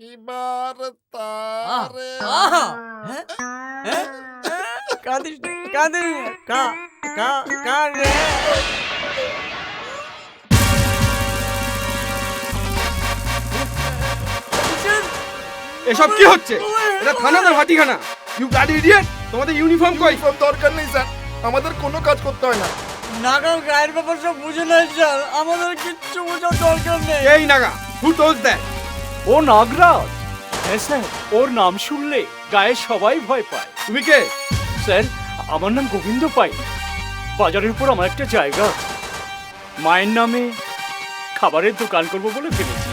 এবার তারে হ্যাঁ? হ্যাঁ? কাঁদিস নে, কাঁদিস নে, কাঁদে। এসব কি হচ্ছে? এটা থানা না ভাটিখানা? You bloody idiot! তোমাদের ইউনিফর্ম কই? ইউনিফর্ম দরকার নেই স্যার, আমাদের কোনো কাজ করতে হয় না। নাগাল গায়ের ব্যাপার সব বুঝে নাই স্যার, আমাদের কিচ্ছু বোঝার দরকার নেই। এই নাগা, হু টোল্ড দ্যাট? ও নাগরাজ। হ্যাঁ স্যার, ওর নাম শুনলে গায়ে সবাই ভয় পায়। তুমি কে? স্যার, আমার নাম গোবিন্দ পাই। বাজারের উপর আমার একটা জায়গা আছে। মায়ের নামে খাবারের দোকান করব বলে ভেবেছি।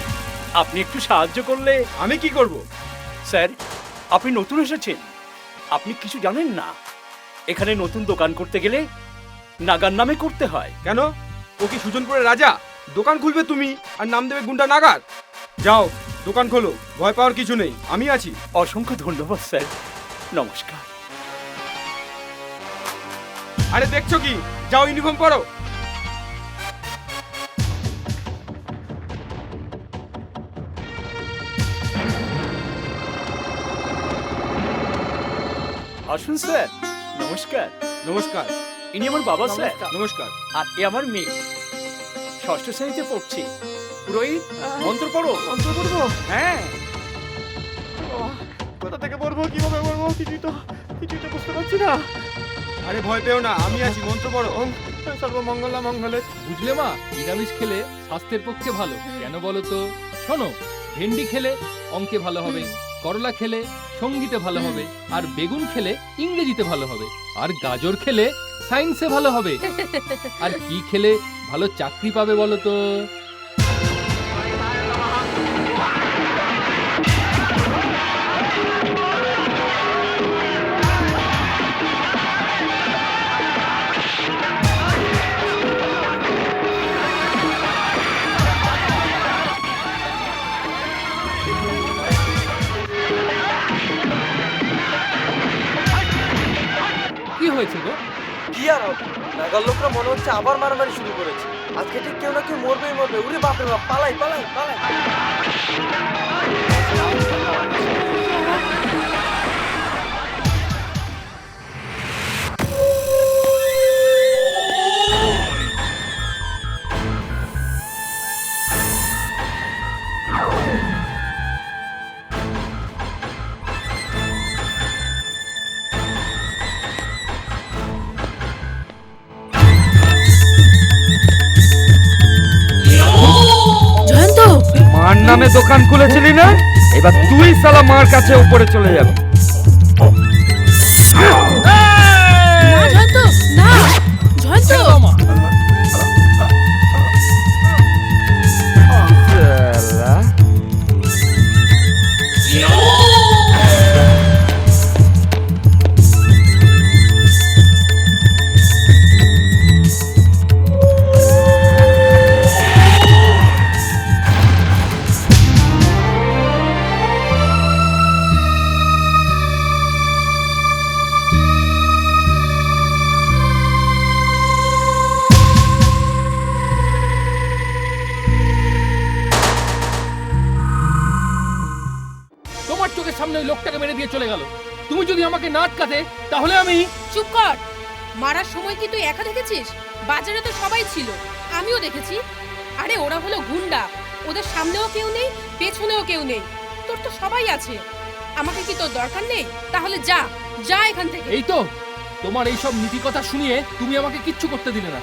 আপনি একটু সাহায্য করলে। আমি কি করব? স্যার, আপনি নতুন এসেছেন, আপনি কিছু জানেন না। এখানে নতুন দোকান করতে গেলে নাগার নামে করতে হয়। কেন? ও কি সুজনপুরের রাজা? দোকান খুলবে তুমি আর নাম দেবে গুন্ডা নাগার? যাও দোকান খোলো, ভয় পাওয়ার কিছু নেই, আমি আছি। অসংখ্য ধন্যবাদ স্যার, নমস্কার। আরে দেখছো কি? যাও ইউনিফর্ম পরো। আসুন স্যার। নমস্কার। নমস্কার। ইনি আমার বাবা স্যার। নমস্কার। আর এ আমার মেয়ে, ষষ্ঠ শ্রেণীতে পড়ছে। পুরোহিত, মন্ত্র পড়ো। মন্ত্র পড়বো? হ্যাঁ। কোথা থেকে পড়বো, কিভাবে পড়বো, কিছুই তো বুঝতে পারছি না। আরে ভয় পেও না, আমি আছি, মন্ত্র পড়ো। সর্বমঙ্গলা মঙ্গলে। বুঝলে মা, নিরামিষ খেলে স্বাস্থ্যের পক্ষে ভালো। কেন বলো তো? শোনো, ভেন্ডি খেলে অঙ্কে ভালো হবে, করলা খেলে সঙ্গীতে ভালো হবে, আর বেগুন খেলে ইংরেজিতে ভালো হবে, আর গাজর খেলে সায়েন্সে ভালো হবে। আর কি খেলে ভালো চাকরি পাবে বলো তো? কি হয়েছে গো? কি আর হবে? নাগাল লোকরা মনে হচ্ছে আবার মারামারি শুরু করেছে। আজকে ঠিক কেউ না কেউ মরবেই মরবে। উরে বাপরে বাপ, পালাই পালাই পালাই। জয়ন্ত, মার নামে দোকান খুলেছিলি না? এবার তুই সালা মার কাছে উপরে চলে যাবে। না জয়ন্ত, না জয়ন্ত। সালা। তোমার চোখের সামনে ওই লোকটাকে মেরে দিয়ে চলে গেল। তুমি যদি আমাকে না আটকাতে তাহলে আমি। চুপ কর। মারার সময় কি তুই একা দেখেছিস? বাজারে তো সবাই ছিল, আমিও দেখেছি। আরে ওরা হলো গুন্ডা, ওদের সামনেও কেউ নেই, পেছনেও কেউ নেই। তোর তো সবাই আছে, আমাকে কি তোর দরকার নেই? তাহলে যা যা এখান থেকে। এই তো, তোমার এইসব নীতি কথা শুনিয়ে তুমি আমাকে কিচ্ছু করতে দিলে না।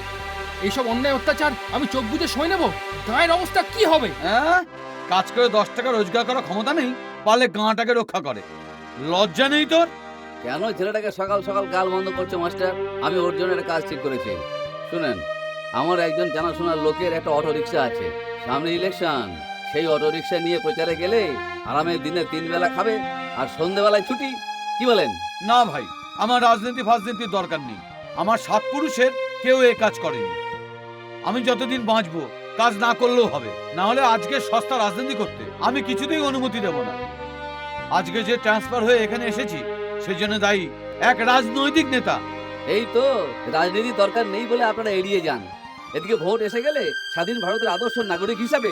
এইসব অন্যায় অত্যাচার আমি চোখ বুজে সয়ে নেব? গায়ের অবস্থা কি হবে? হ্যাঁ, কাজ করে 10 টাকা রোজগার করার ক্ষমতা নেই, পারলে গাঁটাকে রক্ষা করে। লজ্জা নেই তোর? কেন ছেলেটাকে সকাল সকাল গাল বন্ধ করছে মাস্টার? আমি ওর জন্য একটা কাজ ঠিক করেছি। শুনেন, আমার একজন জানাশোনার লোকের একটা অটো রিক্সা আছে। সামনে ইলেকশন, সেই অটো রিক্সা নিয়ে প্রচারে গেলে আরামে দিনে 3 বেলা খাবে আর সন্ধেবেলায় ছুটি। কি বলেন? না ভাই, আমার রাজনীতি ফাজনীতির দরকার নেই। আমার 7 পুরুষের কেউ এ কাজ করেনি। আমি যতদিন বাঁচবো কাজ না করলেও হবে, না হলে আজকে সস্তা রাজনীতি করতে আমি কিছুতেই অনুমতি দেব না। আজকে যে ট্রান্সফার হয়ে এখানে এসেছি সেজন্য দায়ী এক রাজনৈতিক নেতা। এই তো, রাজনীতির দরকার নেই বলে আপনারা এড়িয়ে যান। এদিকে ভোট এসে গেলে স্বাধীন ভারতের আদর্শ নাগরিক হিসাবে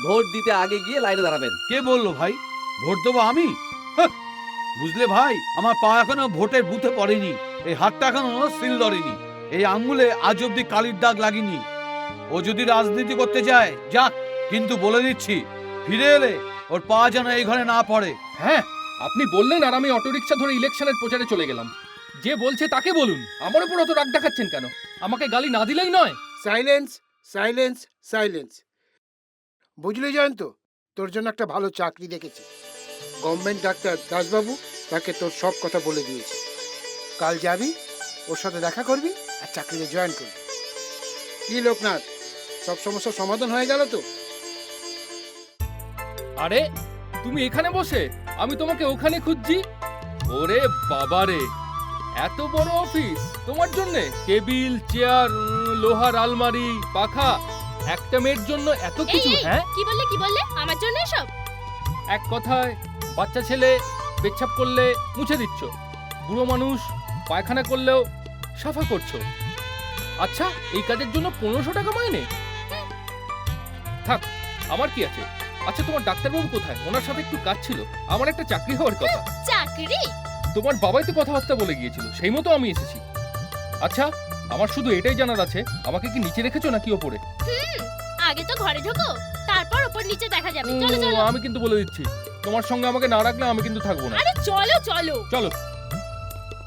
ভোট দিতে আগে গিয়ে লাইনে দাঁড়াবেন। কে বললো ভাই? ভোট দেবো আমি? হাহ! বুঝলে ভাই, আমার পা এখনো ভোটের বুথে পড়েনি, এই হাতটা এখনো সিল ধরেনি, এই আঙ্গুলে আজ অব্দি কালির দাগ লাগেনি। ও যদি রাজনীতি করতে যায় যাক, কিন্তু বলে দিচ্ছি ফিরে এলে ওর পা যেন এই ঘরে না পড়ে। হ্যাঁ, আপনি বললেন আর আমি অটোরিকশা ধরে ইলেকশনের প্রচারে চলে গেলাম। যে বলছে তাকে বলুন, আমার উপর অত রাগ দেখাচ্ছেন কেন? আমাকে গালি না দিলেই নয়। Silence, silence, silence. বুঝলি জয়ন্ত, তোর জন্য একটা ভালো চাকরি দেখেছি। গভর্নমেন্ট ডাক্তার দাসবাবু তাকে তোর সব কথা বলে দিয়েছে। কাল যাবি, ওর সাথে দেখা করবি আর চাকরিতে জয়েন করবি। কি লোকনাথ, সব সমস্যার সমাধান হয়ে গেল তো? আরে তুমি এখানে বসে, আমি তোমাকে ওখানে খুঁজছি। ওরে বাবারে, এত বড় অফিস তোমার জন্য, টেবিল চেয়ার, লোহার আলমারি, পাখা, একটা মেয়ের জন্য এত কিছু। হ্যাঁ, কি বললে আমার জন্য সব? এক কথায় বাচ্চা ছেলে পেচ্ছাপ করলে মুছে দিচ্ছ, বুড়ো মানুষ পায়খানা করলেও সাফা করছো। আচ্ছা, এই কাজের জন্য 1500 টাকা মাইনে? থাক, আমার কি আছে। আচ্ছা, তোমার ডাক্তারবাবু কোথায়? ওনার সাথে একটু কাজ ছিল, আমার একটা চাকরি হওয়ার কথা। চাকরি? তোমার বাবাই তো কথাবার্তা বলে গিয়েছিল, সেই মতো আমি এসেছি। আচ্ছা, আমার শুধু এটাই জানার আছে, আমাকে কি নিচে রেখেছো নাকি ওপরে? আগে তো ঘরে ঢোকো, তারপর উপর নিচে দেখা যাবে। চলো চলো। আমি কিন্তু বলে দিচ্ছি, তোমার সঙ্গে আমাকে না রাখলে আমি কিন্তু থাকবো না। আরে চলো চলো চলো।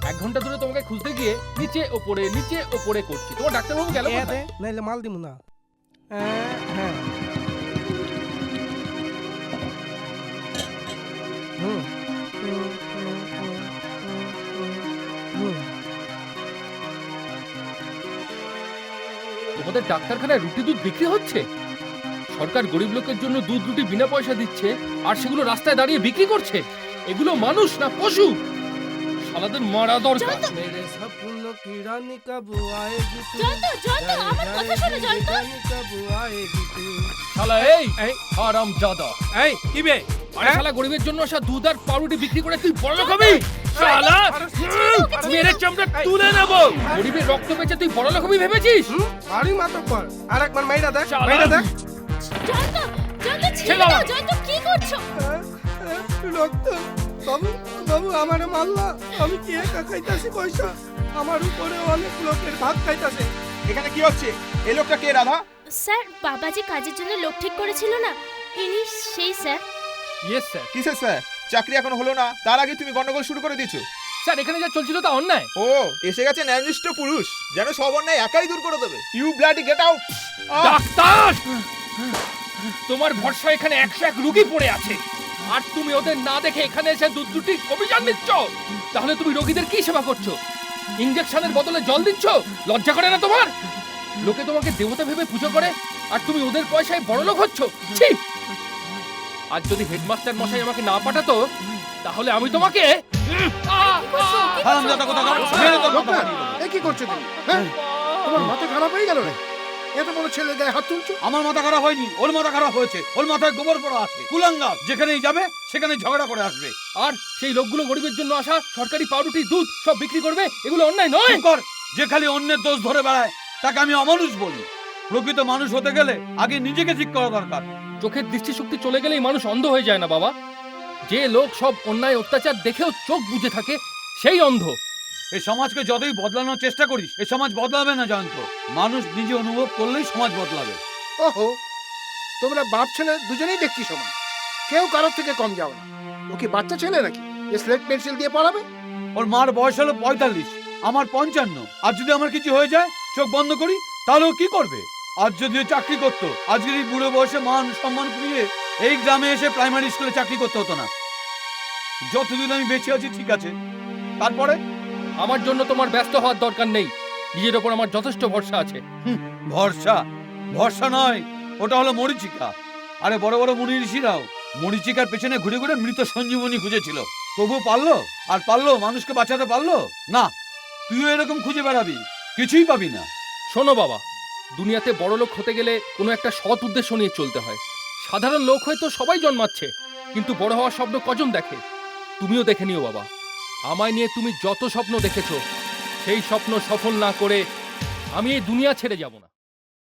1 ঘন্টা ধরে তোমাকে খুঁজতে গিয়ে নিচে ওপরে করছি। তোমার ডাক্তারবাবু গেল কোথায়? নাইলে মাল দিমু না। হ্যাঁ, তোমাদের ডাক্তারখানায় রুটি দুধ বিক্রি হচ্ছে? সরকার গরিব লোকের জন্য দুধ রুটি বিনা পয়সা দিচ্ছে, আর সেগুলো রাস্তায় দাঁড়িয়ে বিক্রি করছে। এগুলো মানুষ না পশু? শালাদের মারা দরকার। জয়ন্ত, আমার কথা শোনো জয়ন্ত। শালা এই হারামজাদা, এই কি বে? আরে শালা গরিবের জন্য আসা দুধ আর পাউরুটি বিক্রি করে তুই বড়লোক হবি? শালা মেরে চামড়া তুলে নেব। গরিবের রক্ত বেচে তুই বড়লোক হবি ভেবেছিস? আরে মাতো কর, আরেকবার মাইরা দেখ, শালা। মাইরা দেখ। জয়ন্ত, ছেড়ে ছেড়ে দাও। দাও। জয়ন্ত, কি করছো? রক্ত, বাবু, বাবু আমারে মারলা। আমি কি একা খাইতাছি পয়সা? আমার উপরে অনেক লোকের ভাগ খাইতাছে। এখানে কি হচ্ছে? এই লোকটা কে রাধা? স্যার, বাবা যে কাজের জন্য লোক ঠিক করেছিল না, ইনি সেই স্যার। Yes sir. কিসের স্যার? চাকরি এখন হলো না, তার আগে তুমি গন্ডগোল শুরু করে দিয়েছো। স্যার, এখানে যা চলছিল তা অন্যায়। ও, এসে গেছে ন্যায়নিষ্ঠ পুরুষ, যেন সব অন্যায় একাই দূর করে দেবে। You bloody get out! Doctor, তোমার ভরসা এখানে 101 রোগী পড়ে আছে, আর তুমি ওদের না দেখে এখানে এসে দুধ রুটির অভিযান নিচ্ছ। তাহলে তুমি রোগীদের কি সেবা করছো? ইনজেকশনের বদলে জল দিচ্ছ? লজ্জা করে না তোমার? লোকে তোমাকে দেবতা ভেবে পুজো করে, আর তুমি ওদের পয়সায় বড়লোক হচ্ছ। ছি! আজ যদি হেডমাস্টার মশাই আমাকে না পাঠাতো, তাহলে আমি তোমাকে হারামজাদা কোথাকার, মেরে তোর মাথা ফাটিয়ে দেবো। এ কি করছো তুমি? হ্যাঁ, তোমার মাথা খারাপ হয়ে গেল রে? এত বড় ছেলে গায়ে হাত তুলছো? আমার মাথা খারাপ হয়নি, ওর মাথা খারাপ হয়েছে। ওর মাথায় গোবর পড়া আছে, কুলাঙ্গার। যেখানেই যাবে সেখানে ঝগড়া করে আসবে। আর সেই লোকগুলো গরিবের জন্য আসা সরকারি পাউরুটি দুধ সব বিক্রি করবে, এগুলো অন্যায় নয়? চুপ কর। যে খালি অন্যের দোষ ধরে বেড়ায় তাকে আমি অমানুষ বলি। প্রকৃত মানুষ হতে গেলে আগে নিজেকে ঠিক করা দরকার। চোখের দৃষ্টিশক্তি চলে গেলেই মানুষ অন্ধ হয়ে যায় না বাবা? যে লোক সব অন্যায় অত্যাচার দেখেও চোখ বুজে থাকে, সেই অন্ধ। এই সমাজকে যতই বদলানোর চেষ্টা করিস, এই সমাজ বদলাবে না জয়ন্ত। মানুষ নিজে অনুভব করলেই সমাজ বদলাবে। ওহো, তোমরা বাপ ছেলে দুজনেই দেখছি সমান, কেউ কারোর থেকে কম যাও না। ও কি বাচ্চা ছেলে নাকি যে স্লেট পেন্সিল দিয়ে পড়াবে? ওর মার বয়স হলো 45, আমার 55। আর যদি আমার কিছু হয়ে যায়, চোখ বন্ধ করি, তাহলে ও কি করবে? আজ যদি ও চাকরি করতো, আজকের এই বুড়ো বয়সে মান সম্মান ফিরিয়ে এই গ্রামে এসে প্রাইমারি স্কুলে চাকরি করতে হতো না। যতদিন আমি বেঁচে আছি ঠিক আছে, তারপরে আমার জন্য তোমার ব্যস্ত হওয়ার দরকার নেই, নিজের ওপর আমার যথেষ্ট ভরসা আছে। ভরসা? ভরসা নয়, ওটা হলো মরীচিকা। আরে বড় বড় মুনি ঋষিরাও মরীচিকার পেছনে ঘুরে ঘুরে মৃত সঞ্জীবনী খুঁজেছিল, তবু পারলো? আর পারলো মানুষকে বাঁচাতে পারলো না? তুইও এরকম খুঁজে বেড়াবি, কিছুই পাবি না। শোনো বাবা, দুনিয়াতে বড় লোক হতে গেলে কোনো একটা সৎ উদ্দেশ্য নিয়ে চলতে হয়। সাধারণ লোক হয়তো সবাই জন্মাচ্ছে, কিন্তু বড় হওয়ার স্বপ্ন কজন দেখে? তুমিও দেখে নিও বাবা। আমায় নিয়ে তুমি যত স্বপ্ন দেখেছো, সেই স্বপ্ন সফল না করে আমি এই দুনিয়া ছেড়ে যাব না।